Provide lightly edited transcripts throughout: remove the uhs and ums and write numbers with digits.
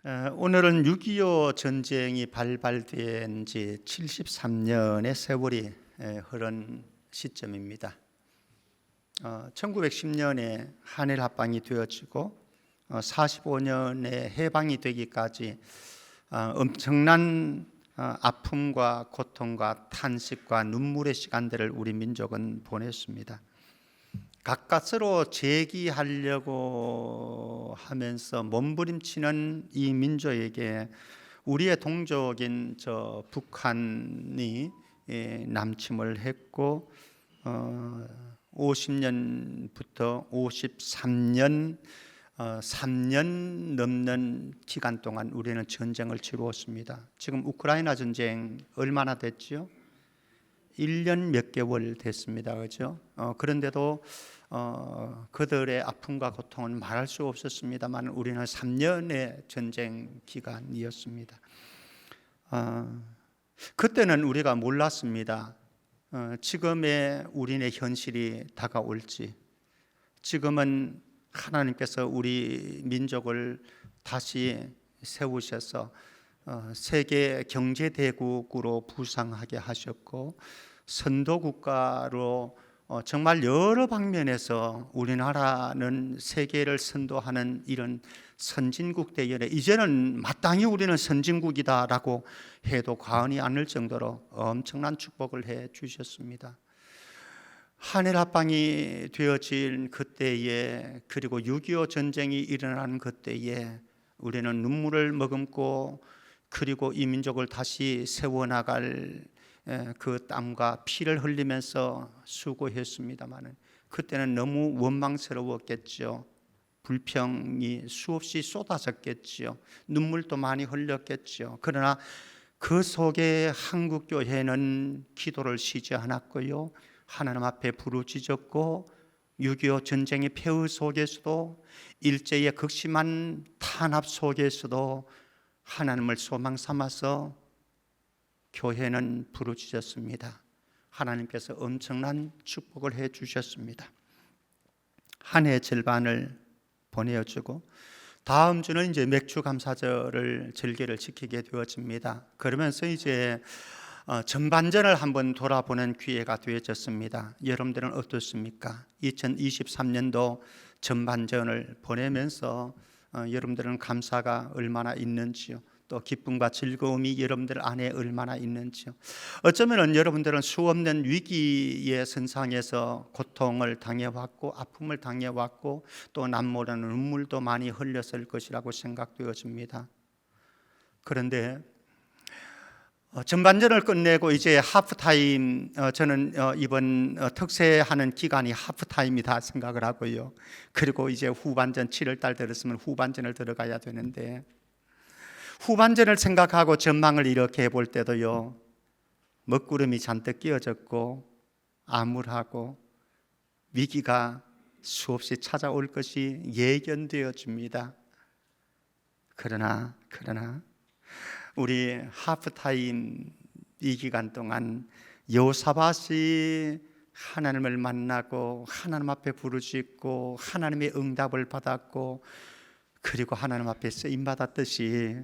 오늘은 6.25 전쟁이 발발된 지 73년의 세월이 흐른 시점입니다. 1910년에 한일 합방이 되어지고 45년에 해방이 되기까지 엄청난 아픔과 고통과 탄식과 눈물의 시간들을 우리 민족은 보냈습니다. 가까스로 재기하려고 하면서 몸부림치는 이 민족에게 우리의 동족인 북한이 남침을 했고 50년부터 53년 3년 넘는 기간 동안 우리는 전쟁을 치루었습니다. 지금 우크라이나 전쟁 얼마나 됐죠? 1년 몇 개월 됐습니다. 그렇죠? 그런데도 그들의 아픔과 고통은 말할 수 없었습니다만 우리는 3년의 전쟁 기간이었습니다. 그때는 우리가 몰랐습니다. 지금의 우리의 현실이 다가올지. 지금은 하나님께서 우리 민족을 다시 세우셔서 세계 경제대국으로 부상하게 하셨고 선도국가로 정말 여러 방면에서 우리나라는 세계를 선도하는 이런 선진국 대열에 이제는 마땅히 우리는 선진국이다라고 해도 과언이 아닐 정도로 엄청난 축복을 해 주셨습니다. 한일 합방이 되어진 그때에 그리고 6.25 전쟁이 일어난 그때에 우리는 눈물을 머금고 그리고 이 민족을 다시 세워나갈 그 땀과 피를 흘리면서 수고했습니다만 그때는 너무 원망스러웠겠죠. 불평이 수없이 쏟아졌겠죠. 눈물도 많이 흘렸겠죠. 그러나 그 속에 한국교회는 기도를 쉬지 않았고요. 하나님 앞에 부르짖었고 6.25 전쟁의 폐허 속에서도 일제의 극심한 탄압 속에서도 하나님을 소망 삼아서 교회는 부르짖었습니다. 하나님께서 엄청난 축복을 해 주셨습니다. 한 해 절반을 보내어주고 다음 주는 이제 맥주 감사절을 절기를 지키게 되어집니다. 그러면서 이제 전반전을 한번 돌아보는 기회가 되어졌습니다. 여러분들은 어떻습니까? 2023년도 전반전을 보내면서 여러분들은 감사가 얼마나 있는지요? 또 기쁨과 즐거움이 여러분들 안에 얼마나 있는지요? 어쩌면 여러분들은 수없는 위기의 선상에서 고통을 당해왔고 아픔을 당해왔고 또 남모르는 눈물도 많이 흘렸을 것이라고 생각되어집니다. 그런데 전반전을 끝내고 이제 하프타임, 저는 이번 특세하는 기간이 하프타임이다 생각을 하고요. 그리고 이제 후반전 7월 달 들었으면 후반전을 들어가야 되는데 후반전을 생각하고 전망을 이렇게 해볼 때도요, 먹구름이 잔뜩 끼어졌고 암울하고 위기가 수없이 찾아올 것이 예견되어집니다. 그러나 우리 하프타임 이 기간 동안 여호사밧이 하나님을 만나고 하나님 앞에 부르짖고 하나님의 응답을 받았고 그리고 하나님 앞에 쓰임받았듯이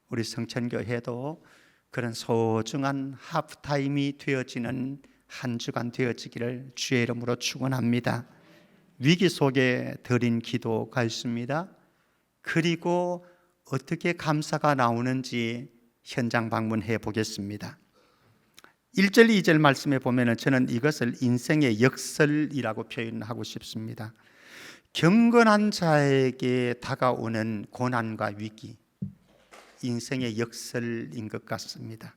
우리 성천교회도 그런 소중한 하프타임이 되어지는 한 주간 되어지기를 주의 이름으로 축원합니다. 위기 속에 드린 기도가 있습니다. 그리고 어떻게 감사가 나오는지 현장 방문해 보겠습니다. 1절, 2절 말씀에 보면 저는 이것을 인생의 역설이라고 표현하고 싶습니다. 경건한 자에게 다가오는 고난과 위기, 인생의 역설인 것 같습니다.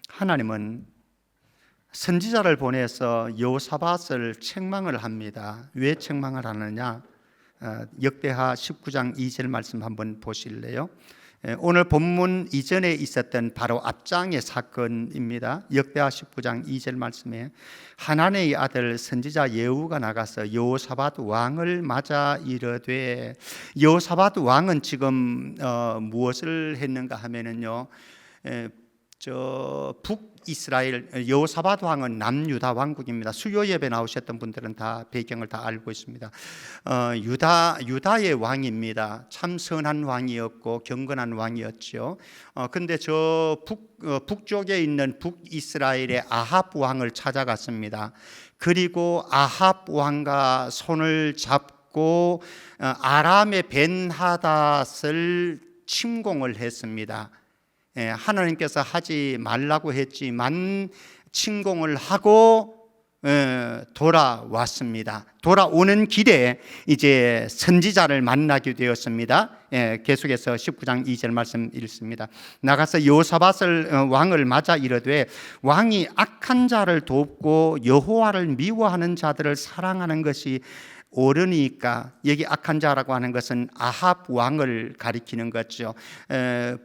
하나님은 선지자를 보내서 여호사밧을 책망을 합니다. 왜 책망을 하느냐? 역대하 19장 2절 말씀 한번 보실래요? 오늘 본문 이전에 있었던 바로 앞장의 사건입니다. 역대하 19장 2절 말씀에 하나님의 아들 선지자 예후가 나가서 여호사밧 왕을 맞아 이르되, 여호사밧 왕은 지금 무엇을 했는가 하면은요, 저 북이스라엘 여호사밧 왕은 남유다 왕국입니다. 수요 예배 나오셨던 분들은 다 배경을 다 알고 있습니다. 유다의 왕입니다. 참 선한 왕이었고 경건한 왕이었죠. 근데 저 북쪽에 있는 북이스라엘의 아합 왕을 찾아갔습니다. 그리고 아합 왕과 손을 잡고 아람의 벤하닷을 침공을 했습니다. 하나님께서 하지 말라고 했지만 침공을 하고 돌아왔습니다. 돌아오는 길에 이제 선지자를 만나게 되었습니다. 계속해서 19장 2절 말씀 읽습니다. 나가서 여호사밧을 왕을 맞아 이르되 왕이 악한 자를 돕고 여호와를 미워하는 자들을 사랑하는 것이 옳으니까, 여기 악한 자라고 하는 것은 아합 왕을 가리키는 거죠.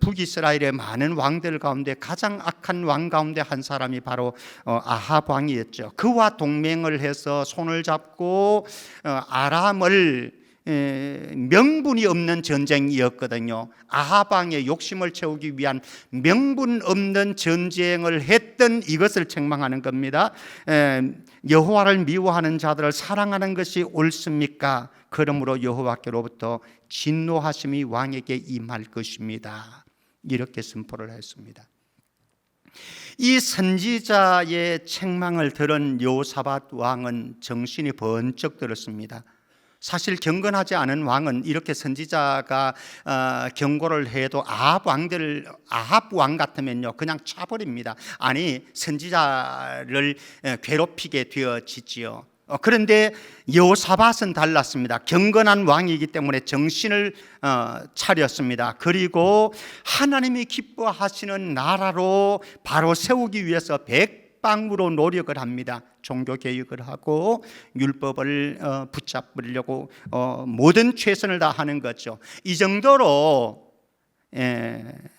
북이스라엘의 많은 왕들 가운데 가장 악한 왕 가운데 한 사람이 바로 아합 왕이었죠. 그와 동맹을 해서 손을 잡고 아람을 명분이 없는 전쟁이었거든요. 아합 왕의 욕심을 채우기 위한 명분 없는 전쟁을 했던 이것을 책망하는 겁니다. 여호와를 미워하는 자들을 사랑하는 것이 옳습니까? 그러므로 여호와께로부터 진노하심이 왕에게 임할 것입니다. 이렇게 선포를 했습니다. 이 선지자의 책망을 들은 여호사밧 왕은 정신이 번쩍 들었습니다. 사실 경건하지 않은 왕은 이렇게 선지자가 경고를 해도 아합 왕 같으면요 그냥 차버립니다. 아니, 선지자를 괴롭히게 되어지지요. 그런데 여호사밧은 달랐습니다. 경건한 왕이기 때문에 정신을 차렸습니다. 그리고 하나님이 기뻐하시는 나라로 바로 세우기 위해서 백방으로 노력을 합니다. 종교 개혁을 하고 율법을 붙잡으려고 모든 최선을 다하는 거죠. 이 정도로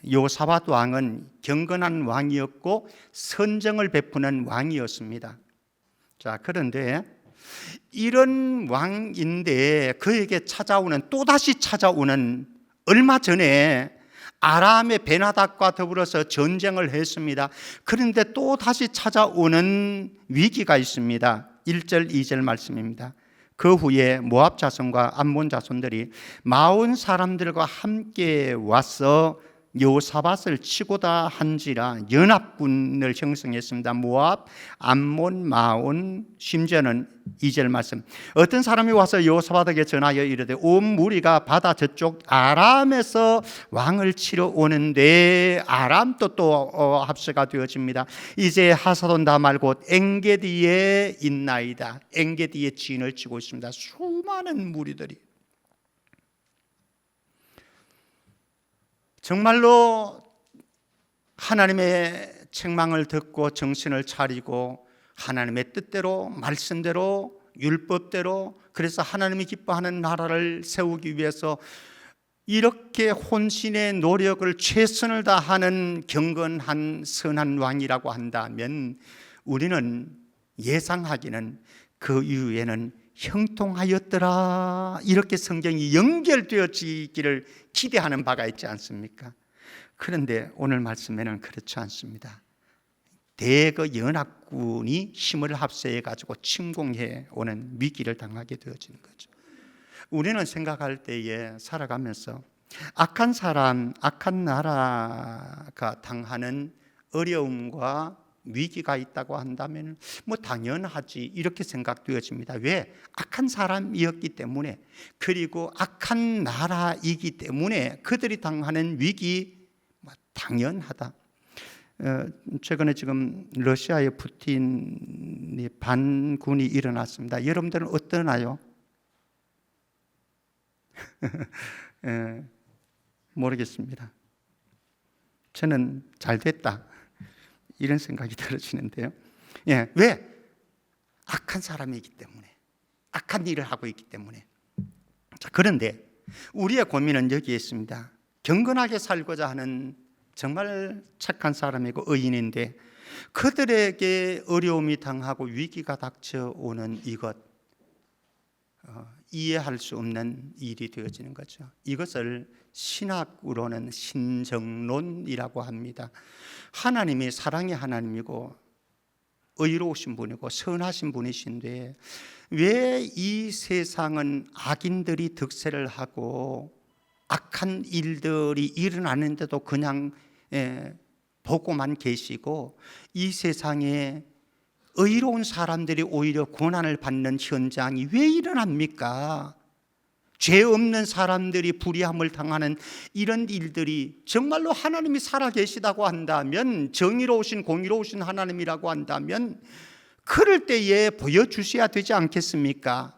여호사밧 왕은 경건한 왕이었고 선정을 베푸는 왕이었습니다. 자, 그런데 이런 왕인데 그에게 또다시 찾아오는 얼마 전에 아람의 베나닷과 더불어서 전쟁을 했습니다. 그런데 또 다시 찾아오는 위기가 있습니다. 1절 2절 말씀입니다. 그 후에 모압 자손과 암몬 자손들이 마온 사람들과 함께 와서 여호사밧을 치고다 한지라 연합군을 형성했습니다. 모압, 암몬, 마온, 심지어는 2절 말씀, 어떤 사람이 와서 여호사밧에게 전하여 이르되 온 무리가 바다 저쪽 아람에서 왕을 치러 오는데, 아람도 또 합세가 되어집니다. 이제 하사돈 다말 곧 엔게디에 있나이다. 엔게디에 진을 치고 있습니다. 수많은 무리들이 정말로 하나님의 책망을 듣고 정신을 차리고 하나님의 뜻대로, 말씀대로, 율법대로, 그래서 하나님이 기뻐하는 나라를 세우기 위해서 이렇게 혼신의 노력을 최선을 다하는 경건한 선한 왕이라고 한다면, 우리는 예상하기는 그 이후에는 형통하였더라, 이렇게 성경이 연결되어지기를 기대하는 바가 있지 않습니까? 그런데 오늘 말씀에는 그렇지 않습니다. 대거 연합군이 힘을 합세해 가지고 침공해 오는 위기를 당하게 되어지는 거죠. 우리는 생각할 때에 살아가면서 악한 사람, 악한 나라가 당하는 어려움과 위기가 있다고 한다면 당연하지, 이렇게 생각되어집니다. 왜? 악한 사람이었기 때문에, 그리고 악한 나라이기 때문에 그들이 당하는 위기 당연하다. 최근에 지금 러시아의 푸틴이 반군이 일어났습니다. 여러분들은 어떠나요? 모르겠습니다. 저는 잘 됐다, 이런 생각이 들어지는데요. 왜? 악한 사람이기 때문에, 악한 일을 하고 있기 때문에. 자, 그런데 우리의 고민은 여기에 있습니다. 경건하게 살고자 하는 정말 착한 사람이고 의인인데 그들에게 어려움이 당하고 위기가 닥쳐오는 이해할 수 없는 일이 되어지는 거죠. 이것을 신학으로는 신정론이라고 합니다. 하나님이 사랑의 하나님이고 의로우신 분이고 선하신 분이신데 왜 이 세상은 악인들이 득세를 하고 악한 일들이 일어나는데도 그냥 보고만 계시고 이 세상에 의로운 사람들이 오히려 고난을 받는 현장이 왜 일어납니까? 죄 없는 사람들이 불의함을 당하는 이런 일들이 정말로 하나님이 살아계시다고 한다면, 정의로우신 공의로우신 하나님이라고 한다면 그럴 때에 보여주셔야 되지 않겠습니까?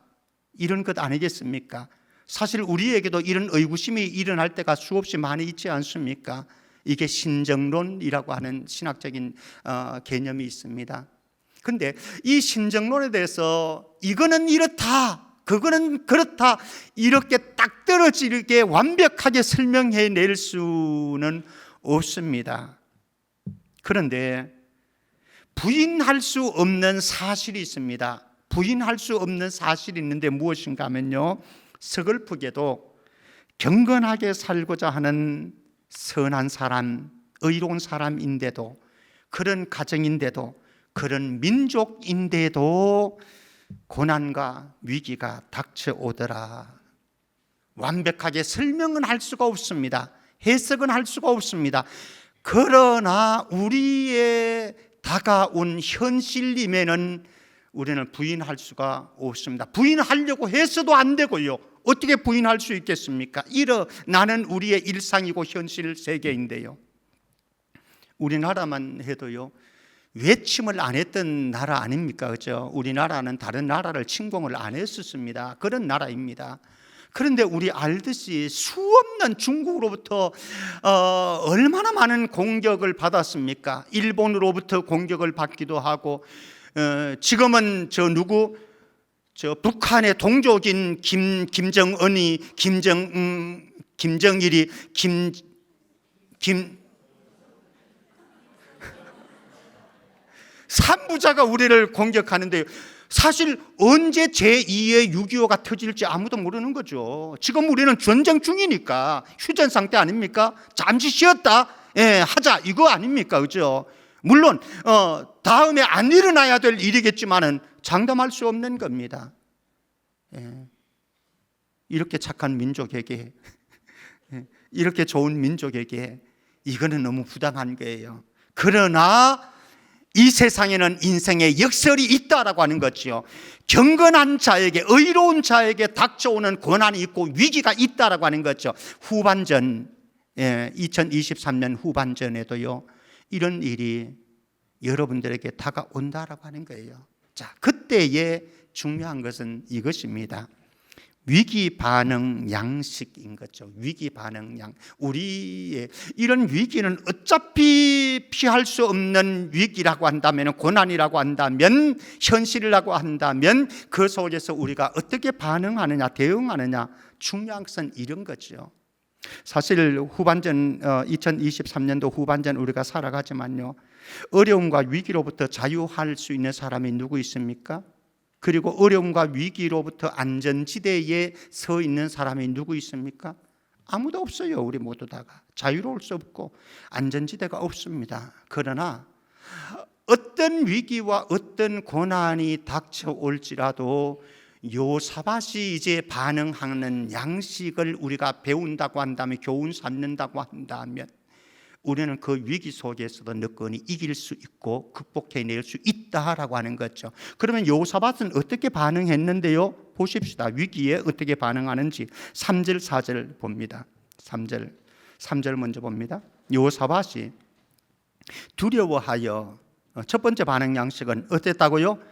이런 것 아니겠습니까? 사실 우리에게도 이런 의구심이 일어날 때가 수없이 많이 있지 않습니까? 이게 신정론이라고 하는 신학적인 개념이 있습니다. 근데 이 신정론에 대해서 이거는 이렇다, 그거는 그렇다, 이렇게 딱 떨어지게 완벽하게 설명해 낼 수는 없습니다. 그런데 부인할 수 없는 사실이 있습니다. 부인할 수 없는 사실이 있는데 무엇인가 하면요, 서글프게도 경건하게 살고자 하는 선한 사람, 의로운 사람인데도, 그런 가정인데도, 그런 민족인데도 고난과 위기가 닥쳐오더라. 완벽하게 설명은 할 수가 없습니다. 해석은 할 수가 없습니다. 그러나 우리의 다가온 현실임에는 우리는 부인할 수가 없습니다. 부인하려고 해서도 안 되고요. 어떻게 부인할 수 있겠습니까? 일어나는 우리의 일상이고 현실 세계인데요. 우리나라만 해도요, 외침을 안 했던 나라 아닙니까? 그렇죠? 우리나라는 다른 나라를 침공을 안 했었습니다. 그런 나라입니다. 그런데 우리 알듯이 수없는 중국으로부터 얼마나 많은 공격을 받았습니까? 일본으로부터 공격을 받기도 하고, 지금은 북한의 동족인 김정은이, 김정일이, 삼부자가 우리를 공격하는데, 사실 언제 제2의 6.25가 터질지 아무도 모르는 거죠. 지금 우리는 전쟁 중이니까 휴전 상태 아닙니까? 잠시 쉬었다 하자, 이거 아닙니까? 그죠? 물론 다음에 안 일어나야 될 일이겠지만은 장담할 수 없는 겁니다. 이렇게 착한 민족에게, 이렇게 좋은 민족에게 이거는 너무 부당한 거예요. 그러나 이 세상에는 인생의 역설이 있다라고 하는 거죠. 경건한 자에게, 의로운 자에게 닥쳐오는 고난이 있고 위기가 있다라고 하는 거죠. 후반전, 2023년 후반전에도요, 이런 일이 여러분들에게 다가온다라고 하는 거예요. 자, 그때의 중요한 것은 이것입니다. 위기 반응 양식인 거죠. 위기 반응 양. 우리의 이런 위기는 어차피 피할 수 없는 위기라고 한다면, 고난이라고 한다면, 현실이라고 한다면 그 속에서 우리가 어떻게 반응하느냐, 대응하느냐, 중요한 것은 이런 거죠. 사실 후반전, 2023년도 후반전 우리가 살아가지만요, 어려움과 위기로부터 자유할 수 있는 사람이 누구 있습니까? 그리고 어려움과 위기로부터 안전지대에 서 있는 사람이 누구 있습니까? 아무도 없어요. 우리 모두 다가 자유로울 수 없고 안전지대가 없습니다. 그러나 어떤 위기와 어떤 고난이 닥쳐올지라도 요사밭이 이제 반응하는 양식을 우리가 배운다고 한다면, 교훈 삼는다고 한다면, 우리는 그 위기 속에서도 너끈히 이길 수 있고 극복해낼 수 있다라고 하는 거죠. 그러면 요사밭은 어떻게 반응했는데요? 보십시다. 위기에 어떻게 반응하는지 3절 4절 봅니다. 3절 먼저 봅니다. 요사밭이 두려워하여, 첫 번째 반응 양식은 어땠다고요?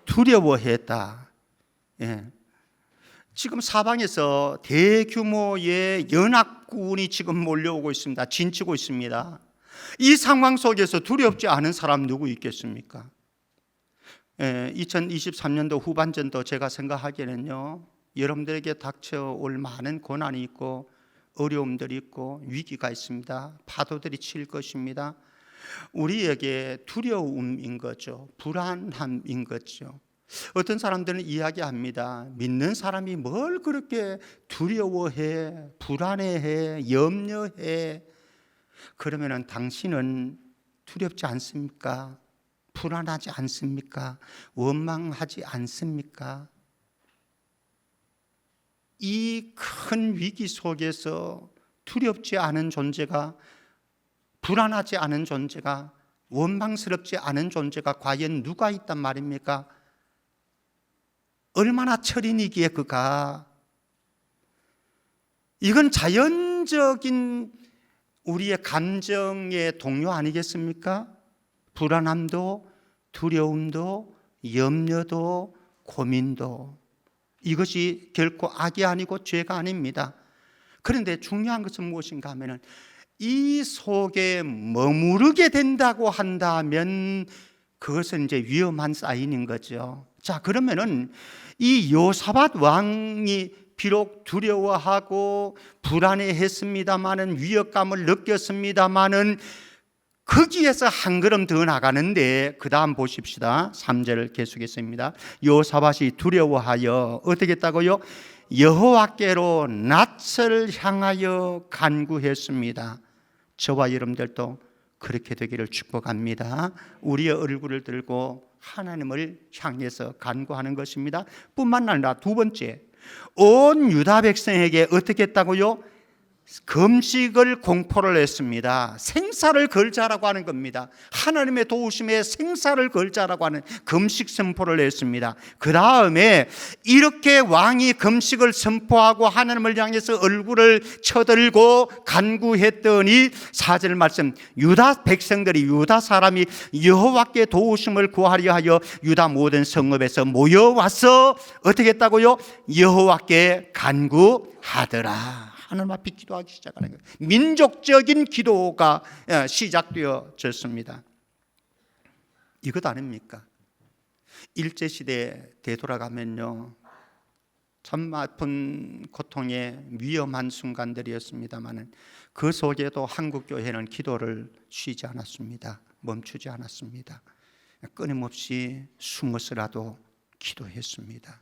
두려워했다. 지금 사방에서 대규모의 연합군이 지금 몰려오고 있습니다. 진치고 있습니다. 이 상황 속에서 두렵지 않은 사람 누구 있겠습니까? 2023년도 후반전도 제가 생각하기에는요, 여러분들에게 닥쳐올 많은 고난이 있고 어려움들이 있고 위기가 있습니다. 파도들이 칠 것입니다. 우리에게 두려움인 거죠. 불안함인 거죠. 어떤 사람들은 이야기합니다. 믿는 사람이 뭘 그렇게 두려워해, 불안해해, 염려해. 그러면은 당신은 두렵지 않습니까? 불안하지 않습니까? 원망하지 않습니까? 이 큰 위기 속에서 두렵지 않은 존재가, 불안하지 않은 존재가, 원망스럽지 않은 존재가 과연 누가 있단 말입니까? 얼마나 철인이기에 그가. 이건 자연적인 우리의 감정의 동요 아니겠습니까? 불안함도, 두려움도, 염려도, 고민도. 이것이 결코 악이 아니고 죄가 아닙니다. 그런데 중요한 것은 무엇인가 하면은 이 속에 머무르게 된다고 한다면 그것은 이제 위험한 사인인 거죠. 자, 그러면은 이 요사밧 왕이 비록 두려워하고 불안해했습니다마는, 위협감을 느꼈습니다마는 거기에서 한 걸음 더 나가는데, 그 다음 보십시다. 3절을 계속했습니다. 요사밧이 두려워하여 어떻게 했다고요? 여호와께로 낯을 향하여 간구했습니다. 저와 여러분들도 그렇게 되기를 축복합니다. 우리의 얼굴을 들고 하나님을 향해서 간구하는 것입니다. 뿐만 아니라 두 번째, 온 유다 백성에게 어떻게 했다고요? 금식을 공포를 했습니다. 생사를 걸자라고 하는 겁니다. 하나님의 도우심에 생사를 걸자라고 하는 금식 선포를 했습니다. 그 다음에 이렇게 왕이 금식을 선포하고 하나님을 향해서 얼굴을 쳐들고 간구했더니 4절 말씀, 유다 백성들이, 유다 사람이 여호와께 도우심을 구하려 하여 유다 모든 성읍에서 모여와서 어떻게 했다고요? 여호와께 간구하더라. 하나님 앞에 기도하기 시작하는 거예요. 민족적인 기도가 시작되어졌습니다. 이것 아닙니까? 일제시대 되돌아가면요, 참 아픈 고통의 위험한 순간들이었습니다만 그 속에도 한국교회는 기도를 쉬지 않았습니다. 멈추지 않았습니다. 끊임없이 숨어서라도 기도했습니다.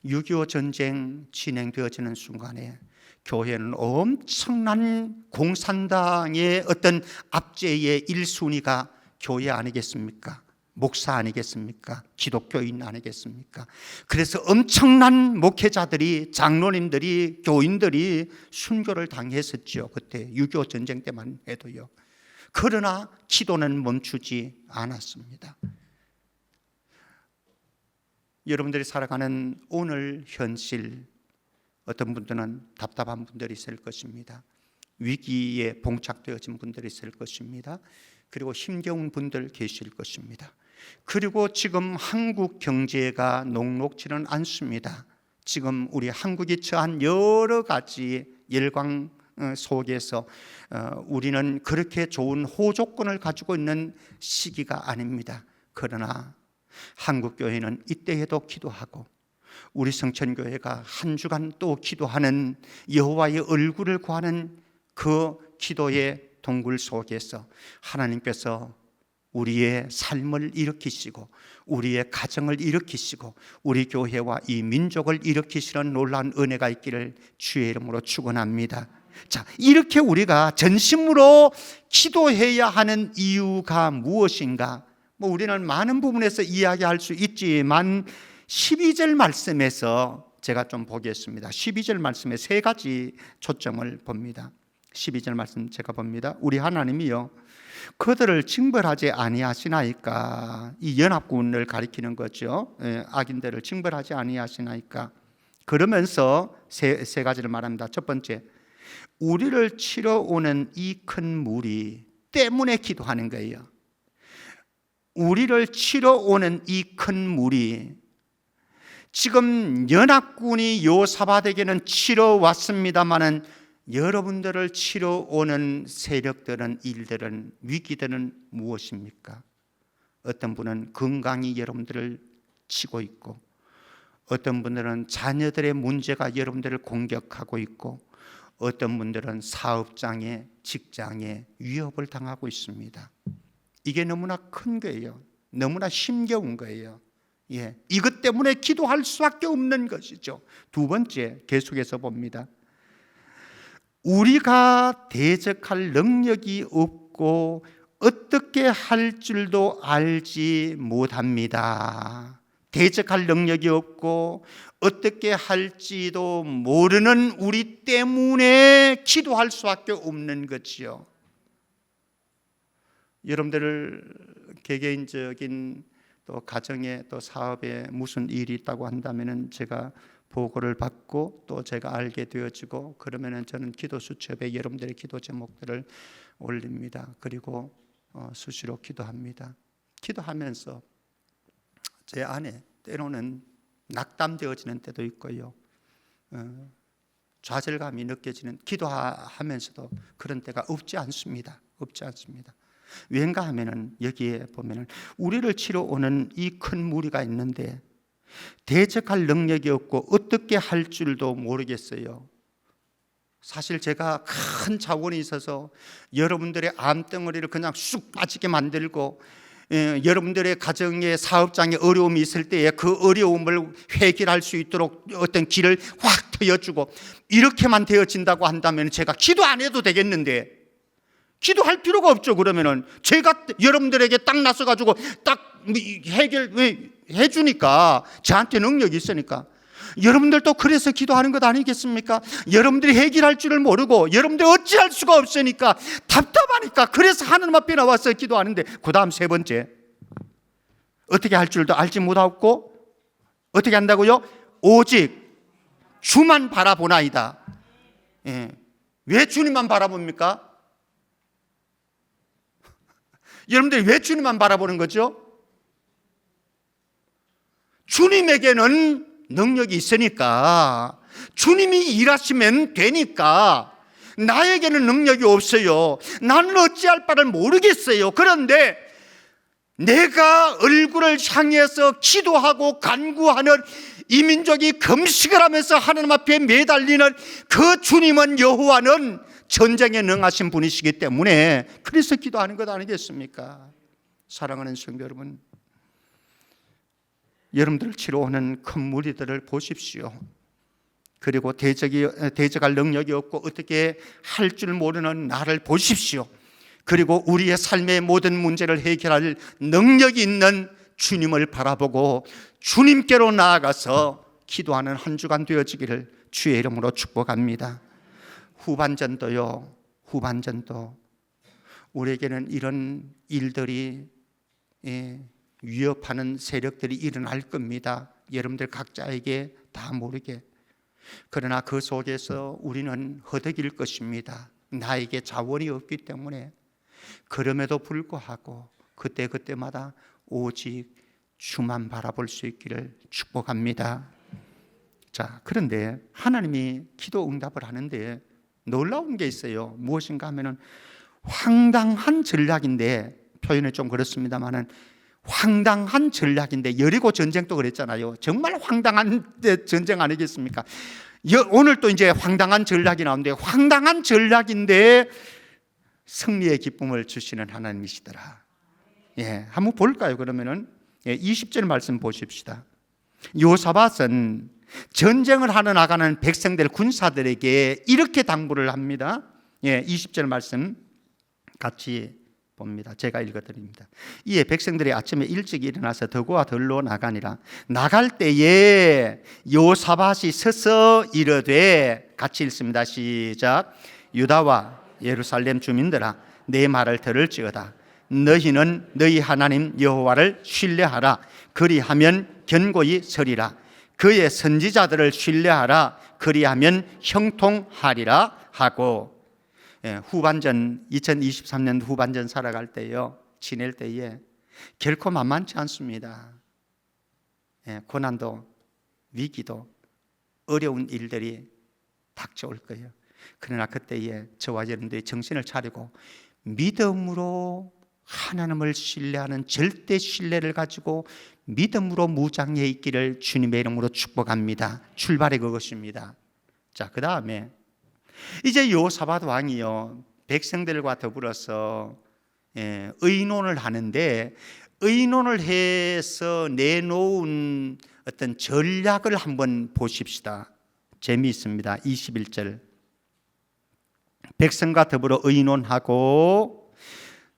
6.25 전쟁 진행되어지는 순간에 교회는 엄청난 공산당의 어떤 압제의 1순위가 교회 아니겠습니까? 목사 아니겠습니까? 기독교인 아니겠습니까? 그래서 엄청난 목회자들이, 장로님들이, 교인들이 순교를 당했었죠. 그때 6.25 전쟁 때만 해도요. 그러나 기도는 멈추지 않았습니다. 여러분들이 살아가는 오늘 현실, 어떤 분들은 답답한 분들이 있을 것입니다. 위기에 봉착되어진 분들이 있을 것입니다. 그리고 힘겨운 분들 계실 것입니다. 그리고 지금 한국 경제가 녹록지는 않습니다. 지금 우리 한국이 처한 여러 가지 열광 속에서 우리는 그렇게 좋은 호조건을 가지고 있는 시기가 아닙니다. 그러나 한국교회는 이때에도 기도하고, 우리 성천교회가 한 주간 또 기도하는, 여호와의 얼굴을 구하는 그 기도의 동굴 속에서 하나님께서 우리의 삶을 일으키시고 우리의 가정을 일으키시고 우리 교회와 이 민족을 일으키시는 놀라운 은혜가 있기를 주의 이름으로 축원합니다. 자, 이렇게 우리가 전심으로 기도해야 하는 이유가 무엇인가? 우리는 많은 부분에서 이야기할 수 있지만 12절 말씀에서 제가 좀 보겠습니다. 12절 말씀에 세 가지 초점을 봅니다. 12절 말씀 제가 봅니다. 우리 하나님이요, 그들을 징벌하지 아니하시나이까. 이 연합군을 가리키는 거죠. 악인들을 징벌하지 아니하시나이까. 그러면서 세 가지를 말합니다. 첫 번째, 우리를 치러 오는 이 큰 무리 때문에 기도하는 거예요. 우리를 치러 오는 이 큰 무리, 지금 연합군이 요사밧에게는 치러 왔습니다마는 여러분들을 치러 오는 세력들은, 일들은, 위기들은 무엇입니까? 어떤 분은 건강이 여러분들을 치고 있고, 어떤 분들은 자녀들의 문제가 여러분들을 공격하고 있고, 어떤 분들은 사업장에, 직장에 위협을 당하고 있습니다. 이게 너무나 큰 거예요. 너무나 힘겨운 거예요. 이것 때문에 기도할 수밖에 없는 것이죠. 두 번째, 계속해서 봅니다. 우리가 대적할 능력이 없고 어떻게 할 줄도 알지 못합니다. 대적할 능력이 없고 어떻게 할지도 모르는 우리 때문에 기도할 수밖에 없는 것이요. 여러분들 개개인적인 또 가정에 또 사업에 무슨 일이 있다고 한다면은 제가 보고를 받고 또 제가 알게 되어지고 그러면은 저는 기도 수첩에 여러분들의 기도 제목들을 올립니다. 그리고 수시로 기도합니다. 기도하면서 제 안에 때로는 낙담되어지는 때도 있고요, 좌절감이 느껴지는, 기도하면서도 그런 때가 없지 않습니다. 왜인가 하면은 여기에 보면은 우리를 치러 오는 이 큰 무리가 있는데 대적할 능력이 없고 어떻게 할 줄도 모르겠어요. 사실 제가 큰 자원이 있어서 여러분들의 암덩어리를 그냥 쑥 빠지게 만들고, 여러분들의 가정의 사업장에 어려움이 있을 때에 그 어려움을 해결할 수 있도록 어떤 길을 확 트여주고 이렇게만 되어진다고 한다면 제가 기도 안 해도 되겠는데, 기도할 필요가 없죠. 그러면은 제가 여러분들에게 딱 나서가지고 딱 해결해 주니까, 저한테 능력이 있으니까. 여러분들도 그래서 기도하는 것 아니겠습니까? 여러분들이 해결할 줄을 모르고 여러분들이 어찌할 수가 없으니까 답답하니까 그래서 하나님 앞에 나와서 기도하는데, 그 다음 세 번째, 어떻게 할 줄도 알지 못하고 어떻게 한다고요? 오직 주만 바라보나이다. 왜 주님만 바라봅니까? 여러분들이 왜 주님만 바라보는 거죠? 주님에게는 능력이 있으니까, 주님이 일하시면 되니까. 나에게는 능력이 없어요. 나는 어찌할 바를 모르겠어요. 그런데 내가 얼굴을 향해서 기도하고 간구하는 이 민족이 금식을 하면서 하나님 앞에 매달리는 그 주님은, 여호와는 전쟁에 능하신 분이시기 때문에 그래서 기도하는 것 아니겠습니까? 사랑하는 성도 여러분, 여러분들을 치러 오는 큰 무리들을 보십시오. 그리고 대적할 능력이 없고 어떻게 할 줄 모르는 나를 보십시오. 그리고 우리의 삶의 모든 문제를 해결할 능력이 있는 주님을 바라보고 주님께로 나아가서 기도하는 한 주간 되어지기를 주의 이름으로 축복합니다. 후반전도 우리에게는 이런 일들이 위협하는 세력들이 일어날 겁니다. 여러분들 각자에게 다 모르게. 그러나 그 속에서 우리는 허덕일 것입니다. 나에게 자원이 없기 때문에. 그럼에도 불구하고 그때마다 오직 주만 바라볼 수 있기를 축복합니다. 자, 그런데 하나님이 기도 응답을 하는데 놀라운 게 있어요. 무엇인가 하면은 황당한 전략인데, 표현이 좀 그렇습니다만은 황당한 전략인데, 여리고 전쟁도 그랬잖아요. 정말 황당한 전쟁 아니겠습니까? 오늘 또 이제 황당한 전략이 나오는데, 황당한 전략인데 승리의 기쁨을 주시는 하나님이시더라. 한번 볼까요? 그러면은 20절 말씀 보십시다. 요사밧은 전쟁을 하러 나가는 백성들, 군사들에게 이렇게 당부를 합니다. 20절 말씀 같이 봅니다. 제가 읽어드립니다. 이에 백성들이 아침에 일찍 일어나서 더구와 들로 나가니라. 나갈 때에 요사밧이 서서 이르되, 같이 읽습니다. 시작. 유다와 예루살렘 주민들아, 내 말을 들을지어다. 너희는 너희 하나님 여호와를 신뢰하라. 그리하면 견고히 서리라. 그의 선지자들을 신뢰하라. 그리하면 형통하리라 하고. 후반전, 2023년 후반전 살아갈 때요, 지낼 때에 결코 만만치 않습니다. 고난도, 위기도, 어려운 일들이 닥쳐올 거예요. 그러나 그때에 저와 여러분들이 정신을 차리고 믿음으로 하나님을 신뢰하는 절대 신뢰를 가지고 믿음으로 무장해 있기를 주님의 이름으로 축복합니다. 출발이 그것입니다. 자, 그 다음에 이제 요사밧 왕이요, 백성들과 더불어서 의논을 하는데, 의논을 해서 내놓은 어떤 전략을 한번 보십시다. 재미있습니다. 21절. 백성과 더불어 의논하고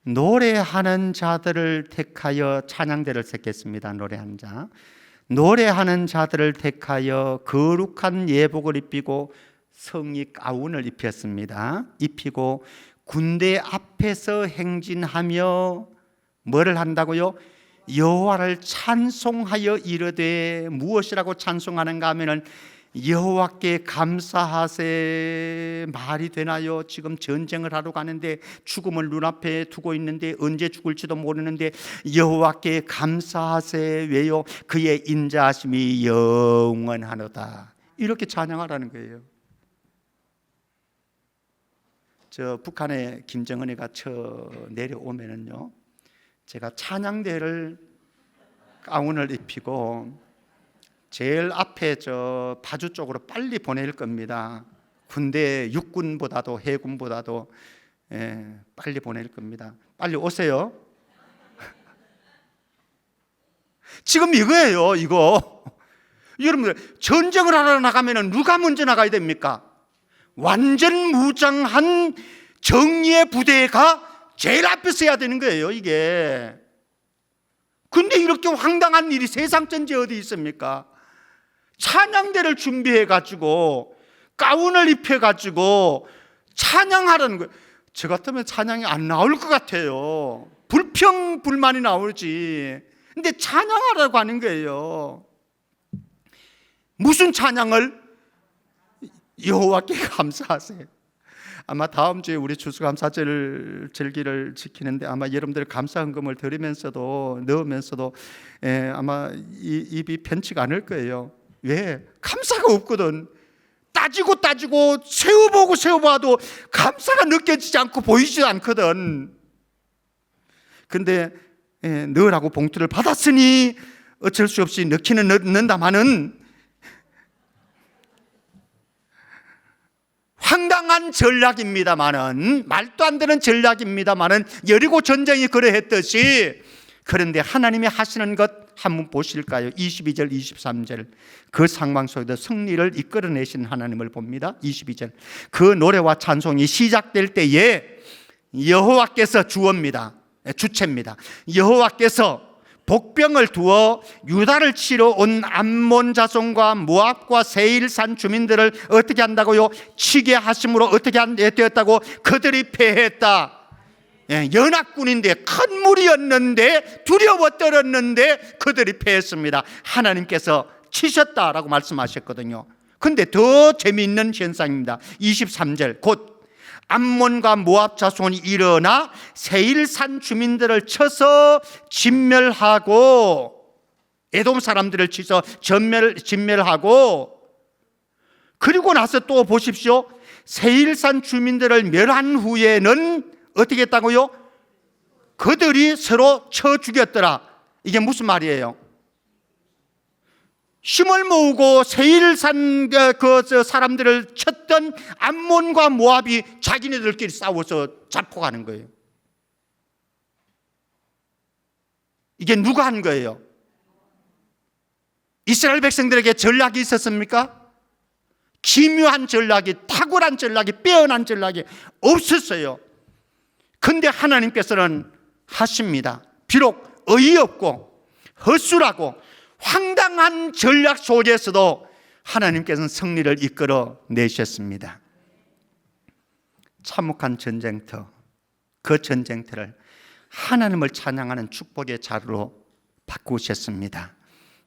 노래하는 자들을 택하여 찬양대를 쌓겠습니다. 노래하는 자. 노래하는 자들을 택하여 거룩한 예복을 입히고 성의 가운을 입혔습니다. 입히고 군대 앞에서 행진하며 뭐를 한다고요? 여호와를 찬송하여 이르되, 무엇이라고 찬송하는가 하면은 여호와께 감사하세. 말이 되나요? 지금 전쟁을 하러 가는데 죽음을 눈앞에 두고 있는데 언제 죽을지도 모르는데 여호와께 감사하세. 왜요? 그의 인자하심이 영원하노다. 이렇게 찬양하라는 거예요. 저 북한의 김정은이가 내려오면은요, 제가 찬양대를 가운을 입히고 제일 앞에 저 파주 쪽으로 빨리 보낼 겁니다. 군대 육군보다도 해군보다도 빨리 보낼 겁니다. 빨리 오세요. 지금 이거예요, 이거. 여러분들, 전쟁을 하러 나가면 누가 먼저 나가야 됩니까? 완전 무장한 정예의 부대가 제일 앞에 서야 되는 거예요, 이게. 근데 이렇게 황당한 일이 세상 전체에 어디 있습니까? 찬양대를 준비해가지고 가운을 입혀가지고 찬양하라는 거예요. 저 같으면 찬양이 안 나올 것 같아요. 불평, 불만이 나오지. 근데 찬양하라고 하는 거예요. 무슨 찬양을? 여호와께 감사하세요. 아마 다음 주에 우리 추수감사절 절기를 지키는데 아마 여러분들 감사헌금을 드리면서도 넣으면서도 아마 입이 편치가 않을 거예요. 왜? 감사가 없거든. 따지고 세워봐도 감사가 느껴지지 않고 보이지 않거든. 근데 넣으라고 봉투를 받았으니 어쩔 수 없이 넣기는 넣는다마는 황당한 전략입니다마는, 말도 안 되는 전략입니다마는 여리고 전쟁이 그러했듯이, 그런데 하나님이 하시는 것 한번 보실까요? 22절 23절 그 상황 속에서 승리를 이끌어내신 하나님을 봅니다. 22절 그 노래와 찬송이 시작될 때에 여호와께서 주체입니다. 여호와께서 복병을 두어 유다를 치러 온 암몬 자손과 모압과 세일산 주민들을 어떻게 한다고요? 치게 하심으로 어떻게 되었다고? 그들이 패했다. 연합군인데 큰 무리였는데 두려워 떨었는데 그들이 패했습니다. 하나님께서 치셨다라고 말씀하셨거든요. 근데 더 재미있는 현상입니다. 23절 곧 암몬과 모압 자손이 일어나 세일산 주민들을 쳐서 진멸하고, 에돔 사람들을 쳐서 진멸하고, 그리고 나서 또 보십시오. 세일산 주민들을 멸한 후에는 어떻게 했다고요? 그들이 서로 쳐 죽였더라. 이게 무슨 말이에요? 힘을 모으고 세일산 그 사람들을 쳤던 암몬과 모압이 자기네들끼리 싸워서 자폭하는 거예요. 이게 누가 한 거예요? 이스라엘 백성들에게 전략이 있었습니까? 기묘한 전략이, 탁월한 전략이, 빼어난 전략이 없었어요. 근데 하나님께서는 하십니다. 비록 어이없고 허술하고 황당한 전략 속에서도 하나님께서는 승리를 이끌어 내셨습니다. 참혹한 전쟁터, 그 전쟁터를 하나님을 찬양하는 축복의 자리로 바꾸셨습니다.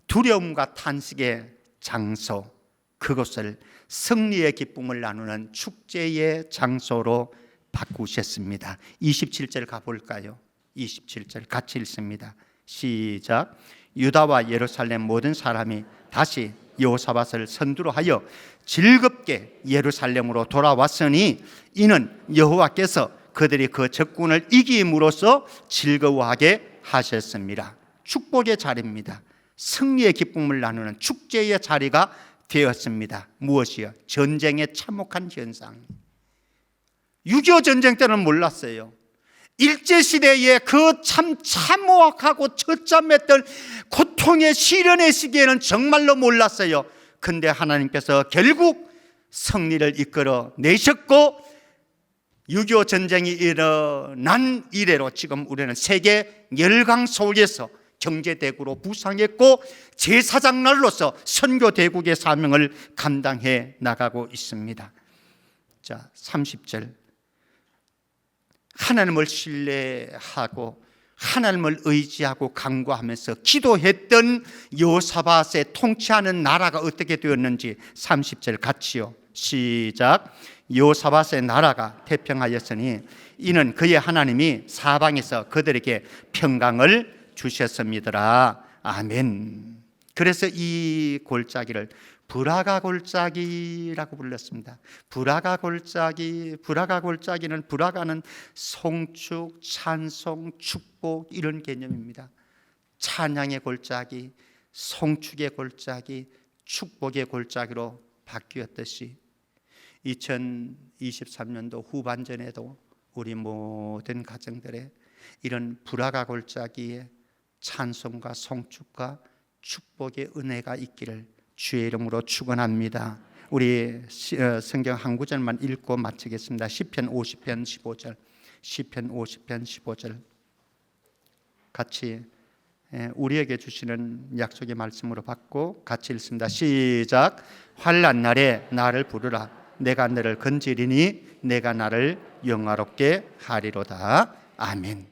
두려움과 탄식의 장소, 그것을 승리의 기쁨을 나누는 축제의 장소로 바꾸셨습니다. 27절 가볼까요? 27절 같이 읽습니다. 시작. 유다와 예루살렘 모든 사람이 다시 여호사밧을 선두로 하여 즐겁게 예루살렘으로 돌아왔으니 이는 여호와께서 그들이 그 적군을 이김으로써 즐거워하게 하셨습니다. 축복의 자리입니다. 승리의 기쁨을 나누는 축제의 자리가 되었습니다. 무엇이요? 전쟁의 참혹한 현상. 6.25 전쟁 때는 몰랐어요. 일제시대에 그 참 참혹하고 처참했던 고통의 시련의 시기에는 정말로 몰랐어요. 근데 하나님께서 결국 승리를 이끌어 내셨고 6.25 전쟁이 일어난 이래로 지금 우리는 세계 열강 속에서 경제대국으로 부상했고 제사장날로서 선교대국의 사명을 감당해 나가고 있습니다. 자, 30절. 하나님을 신뢰하고 하나님을 의지하고 간구하면서 기도했던 여호사밧의 통치하는 나라가 어떻게 되었는지 30절 같이요. 시작. 여호사밧의 나라가 태평하였으니 이는 그의 하나님이 사방에서 그들에게 평강을 주셨습니다. 아멘. 그래서 이 골짜기를 브라가 골짜기라고 불렀습니다. 브라가 골짜기는 브라가는 송축, 찬송, 축복 이런 개념입니다. 찬양의 골짜기, 송축의 골짜기, 축복의 골짜기로 바뀌었듯이 2023년도 후반전에도 우리 모든 가정들의 이런 브라가 골짜기에 찬송과 송축과 축복의 은혜가 있기를 주의 이름으로 축원합니다. 우리 성경 한 구절만 읽고 마치겠습니다. 시편 50편 15절. 시편 50편 15절 같이 우리에게 주시는 약속의 말씀으로 받고 같이 읽습니다. 시작. 환난 날에 나를 부르라. 내가 너를 건지리니 내가 나를 영화롭게 하리로다. 아멘.